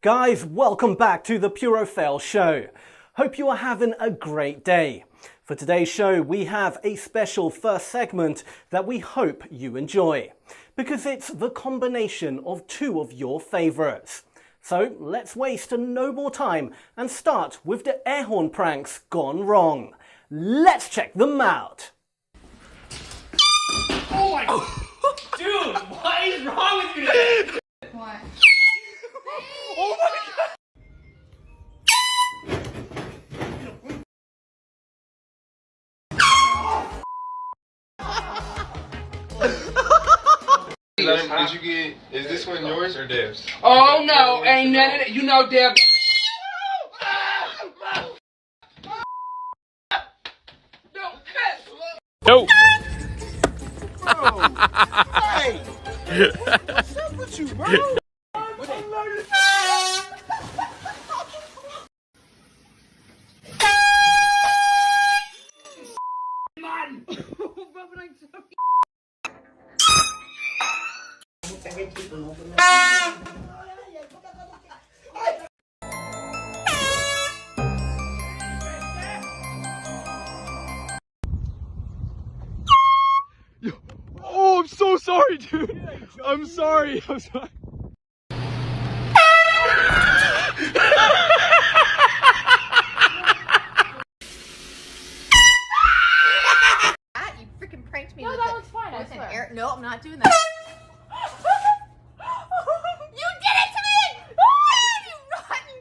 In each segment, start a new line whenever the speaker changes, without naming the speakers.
Guys, welcome back to the Puro Fail Show. Hope you are having a great day. For today's show, we have a special first segment that we hope you enjoy, because it's the combination of two of your favourites. So let's waste no more time and start with the air horn pranks gone wrong. Let's check them out.
Oh my dude, what is wrong with you today?
What?
Oh my god!
Did you get? Is this one yours or Dev's?
Oh no, ain't none of that. You know, Deb. No.
Hey! What's up with you, bro?
Oh, I'm so sorry, dude. I'm sorry.
You freaking pranked me.
No,
with
that
it.
looks fine, I
With an
swear.
air. No, I'm not doing that. You did it to me! You rotten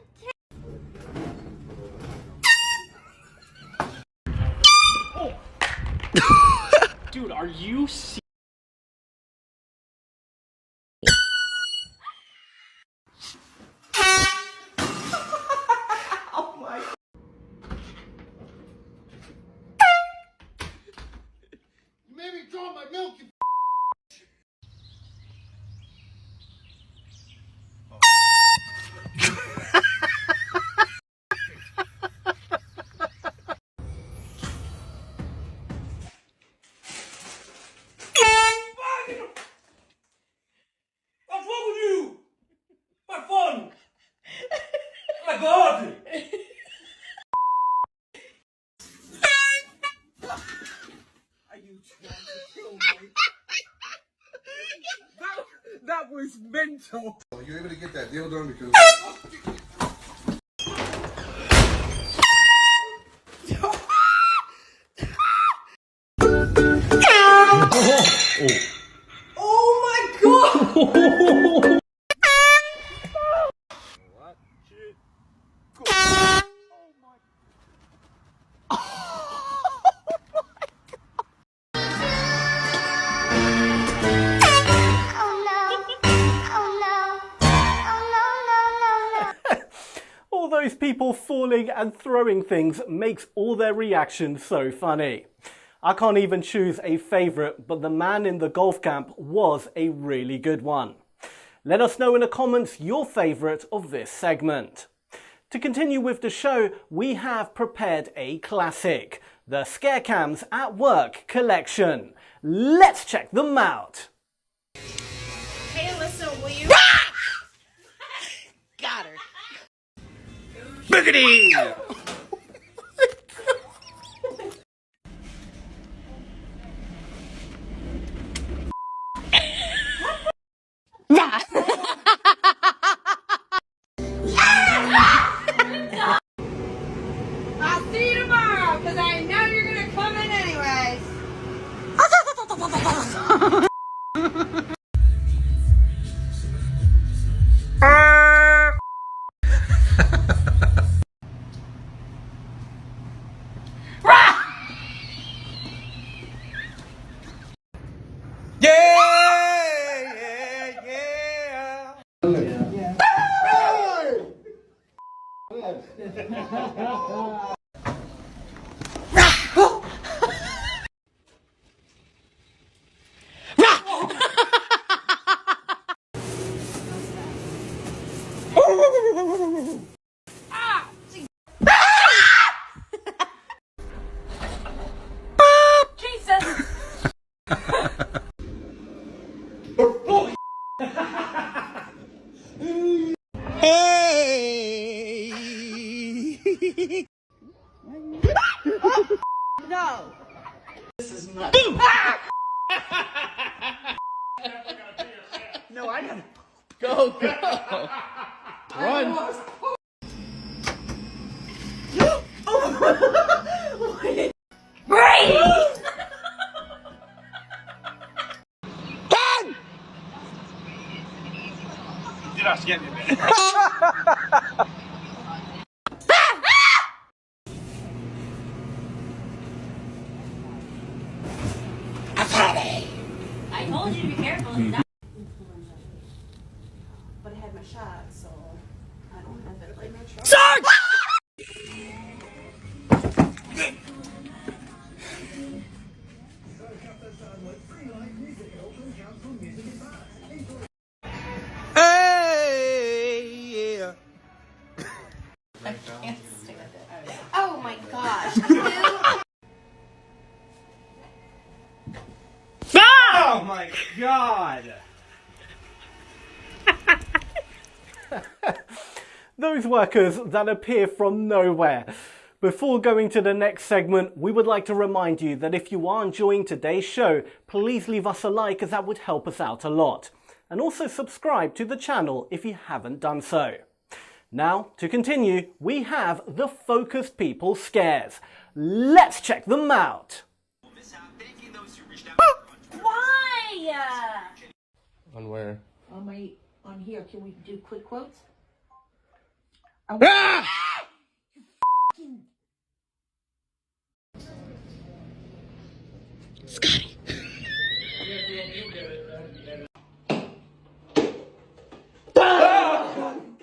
kid!
Dude, are you serious?
You made me draw my milk, you
What's wrong with you? My phone! Oh my god!
Are you trying to kill me? That was mental. Were you able to get that deal done? Because
All those people falling and throwing things makes all their reactions so funny. I can't even choose a favourite, but the man in the golf camp was a really good one. Let us know in the comments your favourite of this segment. To continue with the show, we have prepared a classic, the Scarecams at Work collection. Let's check them out.
Hey, Alyssa, will you? Got her.
Biggity!
I'll see you tomorrow, because I know you're going to come in anyways.
Hey! Go, go! Run!
I told you to be careful.
But I had my shot, so I don't have it like my shot.
Sarge!
Hey, yeah.
I can't stick with it.
Oh my gosh.
Oh my god! Those workers that appear from nowhere. Before going to the next segment, we would like to remind you that if you are enjoying today's show, please leave us a like as that would help us out a lot. And also subscribe to the channel if you haven't done so. Now, to continue, we have the Focused People Scares. Let's check them out!
Why?
On where?
On here, can we do quick quotes?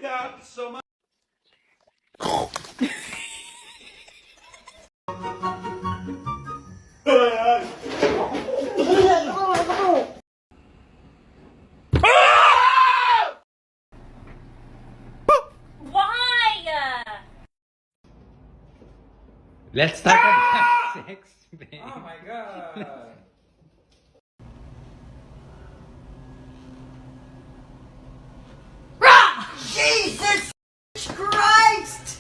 Got so much.
Why?
Let's talk about sex, babe.
Oh my god.
Jesus Christ!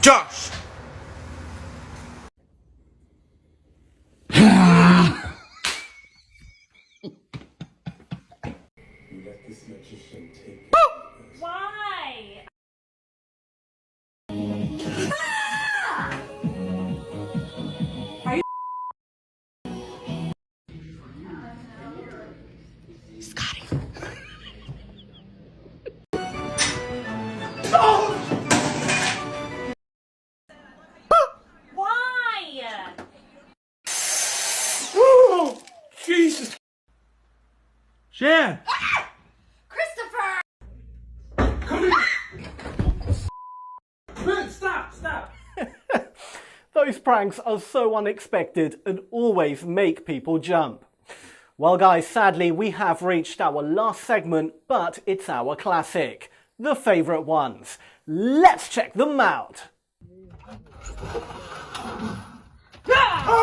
Josh!
Why? Why?
Oh, Jesus!
Shan!
Christopher!
Man, stop!
Those pranks are so unexpected and always make people jump. Well guys, sadly we have reached our last segment, but it's our classic. The favourite ones. Let's check them out.
Ah!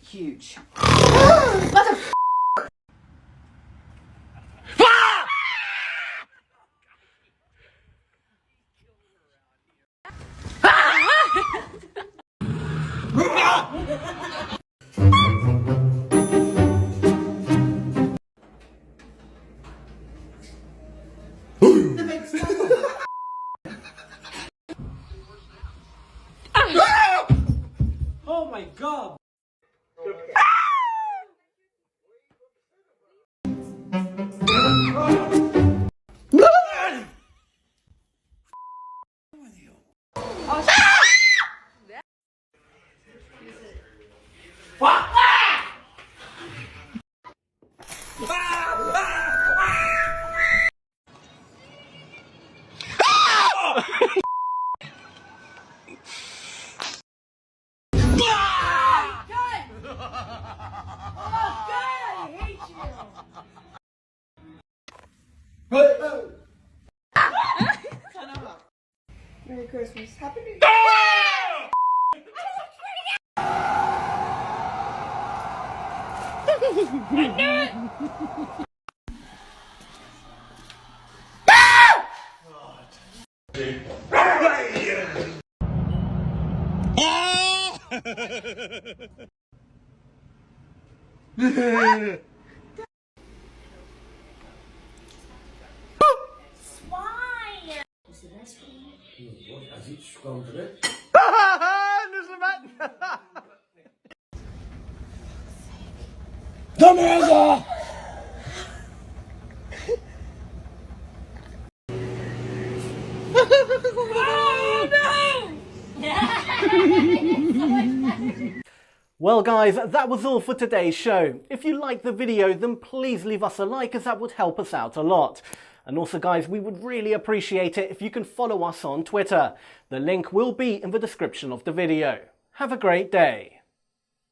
Huge.
Oh my god.
Well guys, that was all for today's show. If you liked the video, then please leave us a like, as that would help us out a lot. And also guys, we would really appreciate it if you can follow us on Twitter. The link will be in the description of the video. Have a great day.